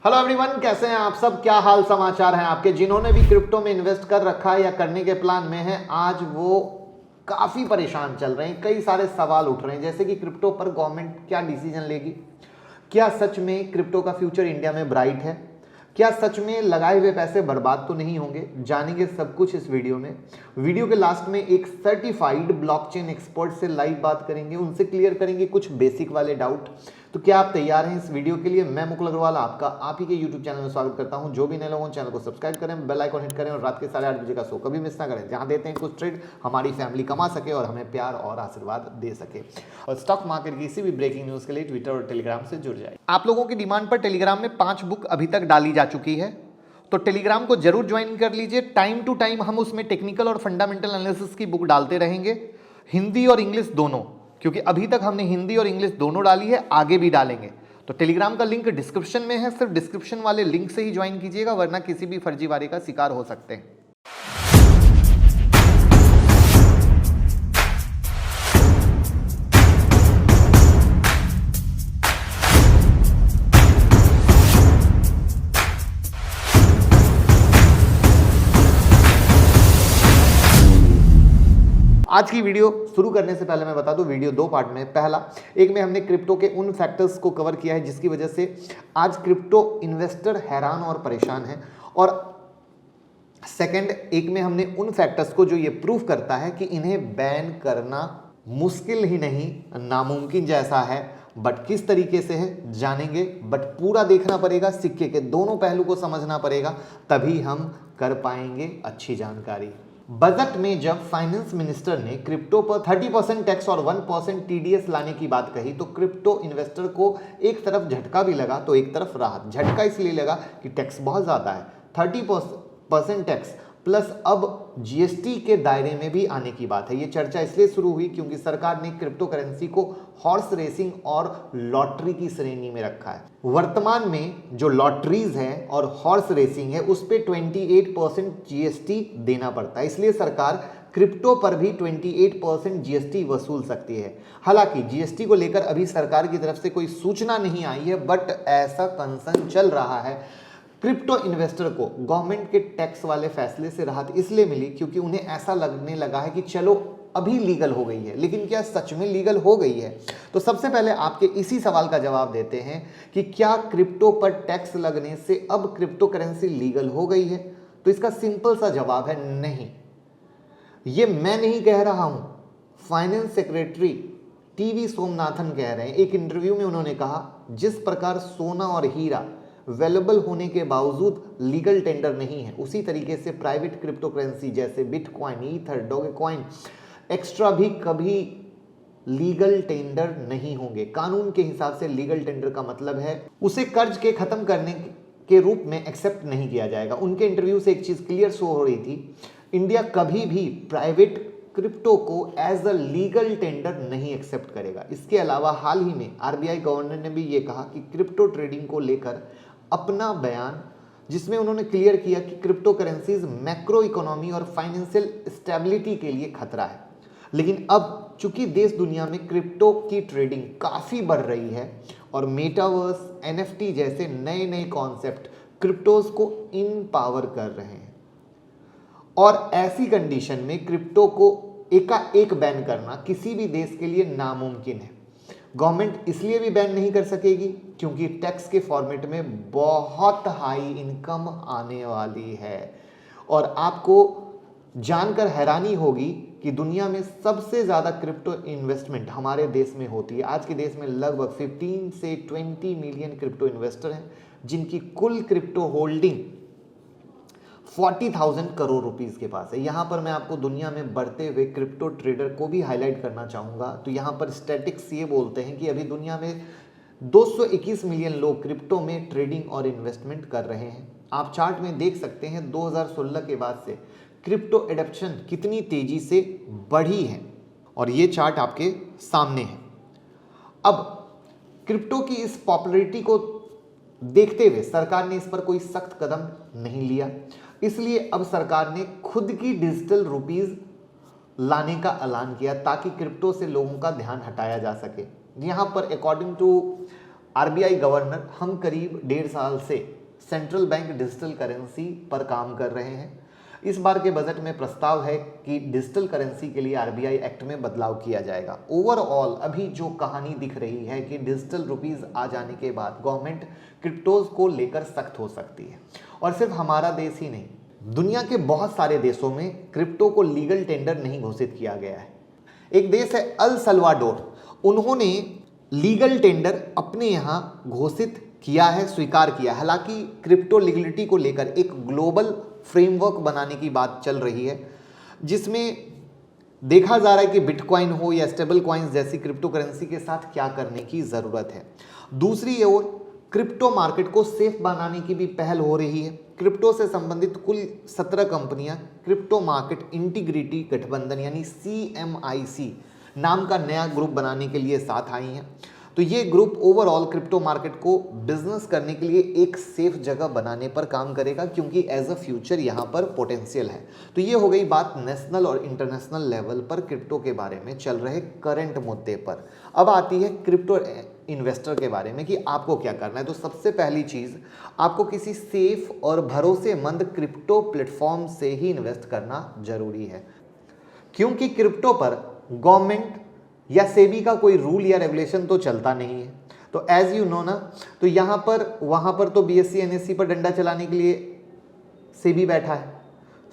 Hello everyone, कैसे हैं आप सब? क्या हाल समाचार हैं आपके? जिन्होंने भी क्रिप्टो में इन्वेस्ट कर रखा है या करने के प्लान में है, आज वो काफ़ी परेशान चल रहे हैं। कई सारे सवाल उठ रहे हैं, जैसे कि क्रिप्टो पर गवर्नमेंट क्या डिसीजन लेगी, क्या सच में क्रिप्टो का फ्यूचर इंडिया में ब्राइट है, क्या सच में लगाए हुए पैसे बर्बाद तो नहीं होंगे। जानेंगे सब कुछ इस वीडियो में। वीडियो के लास्ट में एक सर्टिफाइड ब्लॉकचेन एक्सपर्ट से लाइव बात करेंगे, उनसे क्लियर करेंगे कुछ बेसिक वाले डाउट। तो क्या आप तैयार हैं इस वीडियो के लिए? मैं मुकुल अग्रवाल आपका आप ही के यूट्यूब चैनल में स्वागत करता हूं। जो भी नए लोग चैनल को सब्सक्राइब करें, बेल आइकन हिट करें और रात के 8:30 बजे का शो कभी मिस ना करें, जहां देते हैं कुछ ट्रेड हमारी फैमिली कमा सके और हमें प्यार और आशीर्वाद दे सके। और स्टॉक मार्केट की किसी भी ब्रेकिंग न्यूज के लिए ट्विटर और टेलीग्राम से जुड़ जाए। आप लोगों की डिमांड पर टेलीग्राम में 5 बुक अभी तक डाली जा चुकी है, तो टेलीग्राम को जरूर ज्वाइन कर लीजिए। टाइम टू टाइम हम उसमें टेक्निकल और फंडामेंटल एनालिसिस की बुक डालते रहेंगे, हिंदी और इंग्लिश दोनों, क्योंकि अभी तक हमने हिंदी और इंग्लिश दोनों डाली है, आगे भी डालेंगे। तो टेलीग्राम का लिंक डिस्क्रिप्शन में है, सिर्फ डिस्क्रिप्शन वाले लिंक से ही ज्वाइन कीजिएगा, वरना किसी भी फर्जीवाड़े का शिकार हो सकते हैं। आज की वीडियो शुरू करने से पहले मैं बता दूं, वीडियो 2 पार्ट में है। पहला, एक में हमने क्रिप्टो के उन फैक्टर्स को कवर किया है जिसकी वजह से आज क्रिप्टो इन्वेस्टर हैरान और परेशान है, और सेकंड, एक में हमने उन फैक्टर्स को जो ये प्रूफ करता है कि इन्हें बैन करना मुश्किल ही नहीं नामुमकिन जैसा है। बट किस तरीके से है जानेंगे, बट पूरा देखना पड़ेगा, सिक्के के दोनों पहलू को समझना पड़ेगा, तभी हम कर पाएंगे अच्छी जानकारी। बजट में जब फाइनेंस मिनिस्टर ने क्रिप्टो पर 30% टैक्स और 1% टीडीएस लाने की बात कही, तो क्रिप्टो इन्वेस्टर को एक तरफ झटका भी लगा तो एक तरफ राहत। झटका इसलिए लगा कि टैक्स बहुत ज़्यादा है, 30% टैक्स प्लस अब जीएसटी के दायरे में भी आने की बात है। ये चर्चा इसलिए शुरू हुई क्योंकि सरकार ने क्रिप्टो करेंसी को हॉर्स रेसिंग और लॉटरी की श्रेणी में रखा है। वर्तमान में जो लॉटरीज है और हॉर्स रेसिंग है, उस पर 28% जीएसटी देना पड़ता है, इसलिए सरकार क्रिप्टो पर भी 28% जीएसटी वसूल सकती है। हालांकि जीएसटी को लेकर अभी सरकार की तरफ से कोई सूचना नहीं आई है, बट ऐसा कंसर्न चल रहा है। क्रिप्टो इन्वेस्टर को गवर्नमेंट के टैक्स वाले फैसले से राहत इसलिए मिली क्योंकि उन्हें ऐसा लगने लगा है कि चलो अभी लीगल हो गई है, लेकिन क्या सच में लीगल हो गई है? तो सबसे पहले आपके इसी सवाल का जवाब देते हैं कि क्या क्रिप्टो पर टैक्स लगने से अब क्रिप्टो करेंसी लीगल हो गई है? तो इसका सिंपल सा जवाब है नहीं। ये मैं नहीं कह रहा हूं, फाइनेंस सेक्रेटरी टीवी सोमनाथन कह रहे हैं। एक इंटरव्यू में उन्होंने कहा, जिस प्रकार सोना और हीरा अवेलेबल होने के बावजूद लीगल टेंडर नहीं है, उसी तरीके से प्राइवेट क्रिप्टो करेंसी जैसे बिटकॉइन, ईथर, डोगेकॉइन एक्स्ट्रा भी कभी लीगल टेंडर नहीं होंगे। कानून के हिसाब से लीगल टेंडर का मतलब है उसे कर्ज के खत्म करने के रूप में एक्सेप्ट नहीं किया जाएगा। उनके इंटरव्यू से एक चीज क्लियर शो हो रही थी, इंडिया कभी भी प्राइवेट क्रिप्टो को एज अ लीगल टेंडर नहीं एक्सेप्ट करेगा। इसके अलावा हाल ही में आरबीआई गवर्नर ने भी ये कहा कि क्रिप्टो ट्रेडिंग को लेकर अपना बयान, जिसमें उन्होंने क्लियर किया कि क्रिप्टो करेंसीज मैक्रो इकोनॉमी और फाइनेंशियल स्टेबिलिटी के लिए खतरा है। लेकिन अब चूंकि देश दुनिया में क्रिप्टो की ट्रेडिंग काफ़ी बढ़ रही है और मेटावर्स, एनएफटी जैसे नए नए कॉन्सेप्ट क्रिप्टोज को इनपावर कर रहे हैं, और ऐसी कंडीशन में क्रिप्टो को एकाएक बैन करना किसी भी देश के लिए नामुमकिन है। गवर्नमेंट इसलिए भी बैन नहीं कर सकेगी क्योंकि टैक्स के फॉर्मेट में बहुत हाई इनकम आने वाली है। और आपको जानकर हैरानी होगी कि दुनिया में सबसे ज़्यादा क्रिप्टो इन्वेस्टमेंट हमारे देश में होती है। आज के देश में लगभग 15 से 20 मिलियन क्रिप्टो इन्वेस्टर हैं, जिनकी कुल क्रिप्टो होल्डिंग 40,000 करोड़ रुपीस के पास है। यहाँ पर मैं आपको दुनिया में बढ़ते हुए क्रिप्टो ट्रेडर को भी हाईलाइट करना चाहूँगा। तो यहाँ पर स्टैटिक्स ये बोलते हैं कि अभी दुनिया में 221 मिलियन लोग क्रिप्टो में ट्रेडिंग और इन्वेस्टमेंट कर रहे हैं। आप चार्ट में देख सकते हैं 2016 के बाद से क्रिप्टो एडॉप्शन कितनी तेजी से बढ़ी है, और ये चार्ट आपके सामने है। अब क्रिप्टो की इस पॉपुलैरिटी को देखते हुए सरकार ने इस पर कोई सख्त कदम नहीं लिया, इसलिए अब सरकार ने खुद की डिजिटल रुपीस लाने का ऐलान किया ताकि क्रिप्टो से लोगों का ध्यान हटाया जा सके। यहाँ पर अकॉर्डिंग टू आरबीआई गवर्नर हम करीब 1.5 साल से सेंट्रल बैंक डिजिटल करेंसी पर काम कर रहे हैं। इस बार के बजट में प्रस्ताव है कि डिजिटल करेंसी के लिए आरबीआई एक्ट में बदलाव किया जाएगा। ओवरऑल अभी जो कहानी दिख रही है कि डिजिटल रुपीस आ जाने के बाद गवर्नमेंट क्रिप्टोज को लेकर सख्त हो सकती है। और सिर्फ हमारा देश ही नहीं, दुनिया के बहुत सारे देशों में क्रिप्टो को लीगल टेंडर नहीं घोषित किया गया है। एक देश है अल सल्वाडोर, उन्होंने लीगल टेंडर अपने यहाँ घोषित किया है, स्वीकार किया। हालांकि क्रिप्टो लीगलिटी को लेकर एक ग्लोबल फ्रेमवर्क बनाने की बात चल रही है, जिसमें देखा जा रहा है कि बिटकॉइन हो या स्टेबल कॉइन्स जैसी क्रिप्टो करेंसी के साथ क्या करने की ज़रूरत है। दूसरी ओर क्रिप्टो मार्केट को सेफ बनाने की भी पहल हो रही है। क्रिप्टो से संबंधित कुल 17 कंपनियां क्रिप्टो मार्केट इंटीग्रिटी गठबंधन यानी CMIC नाम का नया ग्रुप बनाने के लिए साथ आई हैं। तो ये ग्रुप ओवरऑल क्रिप्टो मार्केट को बिजनेस करने के लिए एक सेफ जगह बनाने पर काम करेगा, क्योंकि एज अ फ्यूचर यहाँ पर पोटेंशियल है। तो ये हो गई बात नेशनल और इंटरनेशनल लेवल पर क्रिप्टो के बारे में चल रहे करंट मुद्दे पर। अब आती है क्रिप्टो इन्वेस्टर के बारे में कि आपको क्या करना है। तो सबसे पहली चीज़, आपको किसी सेफ और भरोसेमंद क्रिप्टो प्लेटफॉर्म से ही इन्वेस्ट करना जरूरी है, क्योंकि क्रिप्टो पर गवर्नमेंट या सेबी का कोई रूल या रेगुलेशन तो चलता नहीं है। तो एज यू नो ना, तो यहाँ पर वहाँ पर तो BSE NSE पर डंडा चलाने के लिए सेबी बैठा है,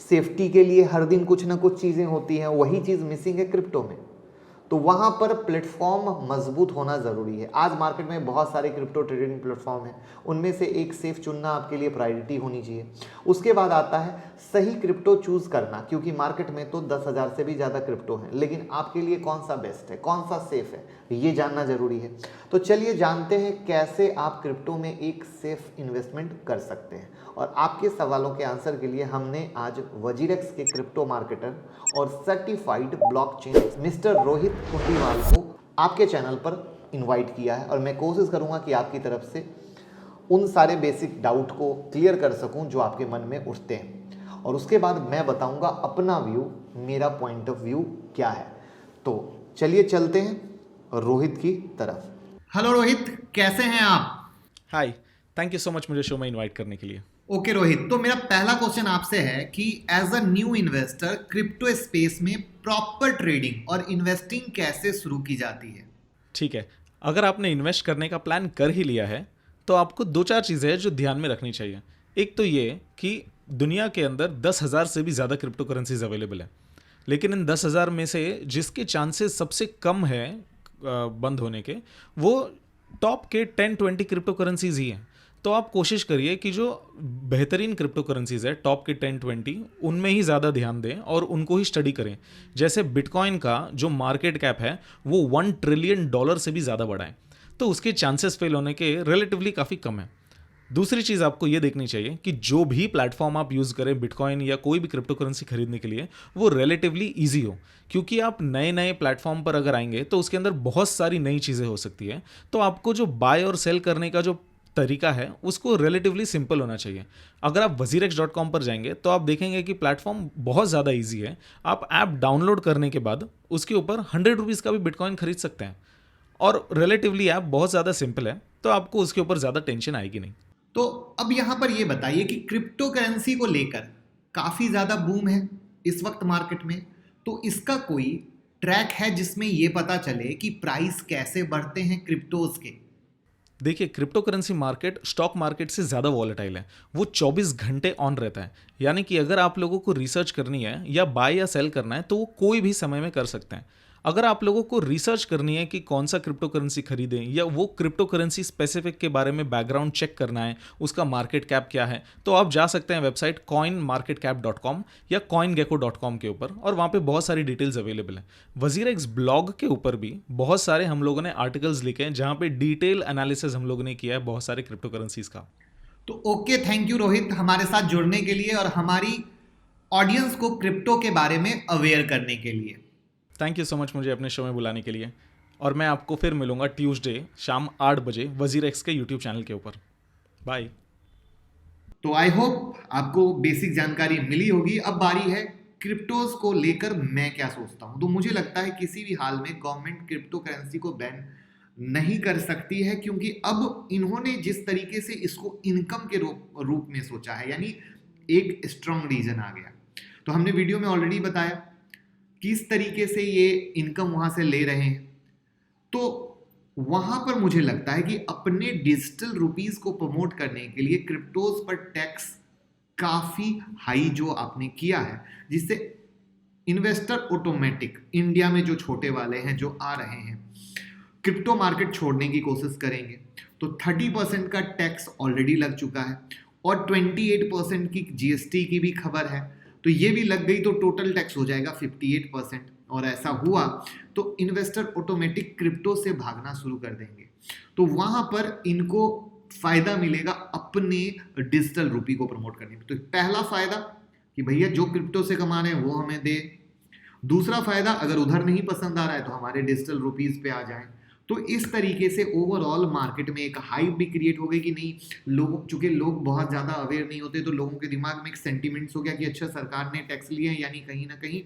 सेफ्टी के लिए हर दिन कुछ ना कुछ चीज़ें होती हैं, वही चीज़ मिसिंग है क्रिप्टो में। तो वहाँ पर प्लेटफॉर्म मजबूत होना ज़रूरी है। आज मार्केट में बहुत सारे क्रिप्टो ट्रेडिंग प्लेटफॉर्म हैं, उनमें से एक सेफ चुनना आपके लिए प्रायोरिटी होनी चाहिए। उसके बाद आता है सही क्रिप्टो चूज़ करना, क्योंकि मार्केट में तो 10,000 से भी ज़्यादा क्रिप्टो हैं, लेकिन आपके लिए कौन सा बेस्ट है, कौन सा सेफ है, ये जानना ज़रूरी है। तो चलिए जानते हैं कैसे आप क्रिप्टो में एक सेफ इन्वेस्टमेंट कर सकते हैं। और आपके सवालों के आंसर के लिए हमने आज वजीरेक्स के क्रिप्टो मार्केटर और सर्टिफाइड ब्लॉकचेन मिस्टर रोहित कुंडीवाल को आपके चैनल पर इनवाइट किया है, और मैं कोशिश करूंगा कि आपकी तरफ से उन सारे बेसिक डाउट को क्लियर कर सकूं जो आपके मन में उठते हैं, और उसके बाद मैं बताऊंगा अपना व्यू, मेरा पॉइंट ऑफ व्यू क्या है। तो चलिए चलते हैं रोहित की तरफ। हेलो रोहित, कैसे हैं आप? हाय, थैंक यू सो मच मुझे शो में इनवाइट करने के लिए। ओके रोहित, तो मेरा पहला क्वेश्चन आपसे है कि as a new investor crypto space में प्रॉपर ट्रेडिंग और इन्वेस्टिंग कैसे शुरू की जाती है? ठीक है, अगर आपने इन्वेस्ट करने का प्लान कर ही लिया है तो आपको 2-4 चीज़ें हैं जो ध्यान में रखनी चाहिए। एक तो ये कि दुनिया के अंदर 10,000 से भी ज़्यादा क्रिप्टो करेंसीज अवेलेबल है, लेकिन इन 10,000 में से जिसके चांसेस सबसे कम है बंद होने के, वो टॉप के 10-20 क्रिप्टो करेंसीज ही हैं। तो आप कोशिश करिए कि जो बेहतरीन क्रिप्टो करेंसीज है टॉप के 10-20, उनमें ही ज़्यादा ध्यान दें और उनको ही स्टडी करें। जैसे बिटकॉइन का जो मार्केट कैप है वो $1 ट्रिलियन से भी ज़्यादा बड़ा है, तो उसके चांसेस फेल होने के रिलेटिवली काफ़ी कम है। दूसरी चीज़ आपको ये देखनी चाहिए कि जो भी प्लेटफॉर्म आप यूज़ करें बिटकॉइन या कोई भी क्रिप्टो करेंसी खरीदने के लिए, वो रिलेटिवली ईजी हो, क्योंकि आप नए नए प्लेटफॉर्म पर अगर आएंगे तो उसके अंदर बहुत सारी नई चीज़ें हो सकती है। तो आपको जो बाय और सेल करने का जो तरीका है उसको रिलेटिवली सिंपल होना चाहिए। अगर आप वजीरेक्स.com पर जाएंगे तो आप देखेंगे कि प्लेटफॉर्म बहुत ज़्यादा ईजी है। आप ऐप डाउनलोड करने के बाद उसके ऊपर 100 रुपीज़ का भी बिटकॉइन खरीद सकते हैं, और रिलेटिवली ऐप बहुत ज़्यादा सिंपल है, तो आपको उसके ऊपर ज़्यादा टेंशन आएगी नहीं। तो अब यहाँ पर ये बताइए कि क्रिप्टो करेंसी को लेकर काफ़ी ज़्यादा बूम है इस वक्त मार्केट में, तो इसका कोई ट्रैक है जिसमें ये पता चले कि प्राइस कैसे बढ़ते हैं क्रिप्टोज के? देखिए, crypto currency market stock market से ज़्यादा वॉलेटाइल है, वो 24 घंटे ऑन रहता है। यानी कि अगर आप लोगों को रिसर्च करनी है या बाय या सेल करना है तो वो कोई भी समय में कर सकते हैं। अगर आप लोगों को रिसर्च करनी है कि कौन सा क्रिप्टो करेंसी खरीदें या वो क्रिप्टो करेंसी स्पेसिफिक के बारे में बैकग्राउंड चेक करना है, उसका मार्केट कैप क्या है, तो आप जा सकते हैं वेबसाइट coinmarketcap.com या coingecko.com के ऊपर, और वहाँ पे बहुत सारी डिटेल्स अवेलेबल हैं। वजीरेक्स ब्लॉग के ऊपर भी बहुत सारे हम लोगों ने आर्टिकल्स लिखे हैं जहाँ पे डिटेल एनालिसिस हम लोगों ने किया है बहुत सारे क्रिप्टो करेंसीज का। तो ओके, थैंक यू रोहित हमारे साथ जुड़ने के लिए और हमारी ऑडियंस को क्रिप्टो के बारे में अवेयर करने के लिए। थैंक यू सो मच मुझे अपने शो में बुलाने के लिए, और मैं आपको फिर मिलूंगा ट्यूसडे शाम 8 बजे वजीरेक्स के यूट्यूब चैनल के ऊपर। बाय। तो आई होप आपको बेसिक जानकारी मिली होगी। अब बारी है क्रिप्टोज को लेकर मैं क्या सोचता हूँ। तो मुझे लगता है किसी भी हाल में गवर्नमेंट क्रिप्टो करेंसी को बैन नहीं कर सकती है, क्योंकि अब इन्होंने जिस तरीके से इसको इनकम के रूप में सोचा है, यानी एक स्ट्रॉन्ग रीजन आ गया। तो हमने वीडियो में ऑलरेडी बताया किस तरीके से ये इनकम वहां से ले रहे हैं। तो वहां पर मुझे लगता है कि अपने डिजिटल रुपीस को प्रमोट करने के लिए क्रिप्टोज पर टैक्स काफी हाई जो आपने किया है, जिससे इन्वेस्टर ऑटोमेटिक इंडिया में जो छोटे वाले हैं जो आ रहे हैं क्रिप्टो मार्केट छोड़ने की कोशिश करेंगे। तो 30% का टैक्स ऑलरेडी लग चुका है और 28% की जीएसटी की भी खबर है, तो ये भी लग गई तो टोटल टैक्स हो जाएगा 58%। और ऐसा हुआ तो इन्वेस्टर ऑटोमेटिक क्रिप्टो से भागना शुरू कर देंगे, तो वहां पर इनको फायदा मिलेगा अपने डिजिटल रूपी को प्रमोट करने में। तो पहला फायदा कि भैया जो क्रिप्टो से कमा रहे हैं वो हमें दे। दूसरा फायदा, अगर उधर नहीं पसंद आ रहा है तो हमारे डिजिटल रुपीज पे आ जाए। तो इस तरीके से ओवरऑल मार्केट में एक हाइप भी क्रिएट हो गई कि नहीं, लोग चूंकि लोग बहुत ज्यादा अवेयर नहीं होते, तो लोगों के दिमाग में एक सेंटिमेंट्स हो गया कि अच्छा सरकार ने टैक्स लिया है, यानी कहीं ना कहीं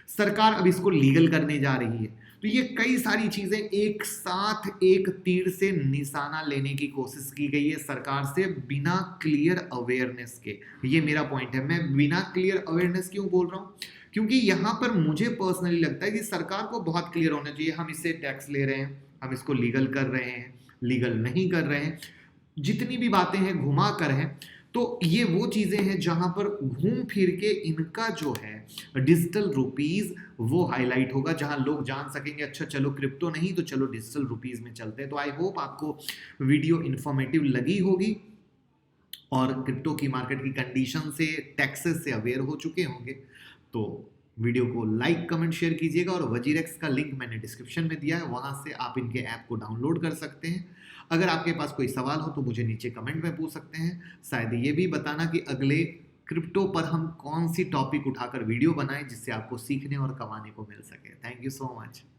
सरकार अब इसको लीगल करने जा रही है। तो ये कई सारी चीजें एक साथ एक तीर से निशाना लेने की कोशिश की गई है सरकार से, बिना क्लियर अवेयरनेस के। ये मेरा पॉइंट है। मैं बिना क्लियर अवेयरनेस क्यों बोल रहा हूं, क्योंकि यहां पर मुझे पर्सनली लगता है कि सरकार को बहुत क्लियर होना चाहिए, हम इससे टैक्स ले रहे हैं, हम इसको लीगल कर रहे हैं, लीगल नहीं कर रहे हैं, जितनी भी बातें हैं घुमा कर हैं। तो ये वो चीजें हैं जहां पर घूम फिर के इनका जो है डिजिटल रुपीज वो हाईलाइट होगा, जहां लोग जान सकेंगे अच्छा चलो क्रिप्टो नहीं तो चलो डिजिटल रुपीज में चलते हैं। तो आई होप आपको वीडियो इंफॉर्मेटिव लगी होगी और क्रिप्टो की मार्केट की कंडीशन से, टैक्सेस से अवेयर हो चुके होंगे। तो वीडियो को लाइक कमेंट शेयर कीजिएगा, और वजीरेक्स का लिंक मैंने डिस्क्रिप्शन में दिया है, वहां से आप इनके ऐप को डाउनलोड कर सकते हैं। अगर आपके पास कोई सवाल हो तो मुझे नीचे कमेंट में पूछ सकते हैं। शायद ये भी बताना कि अगले क्रिप्टो पर हम कौन सी टॉपिक उठाकर वीडियो बनाएं जिससे आपको सीखने और कमाने को मिल सके। Thank you so much.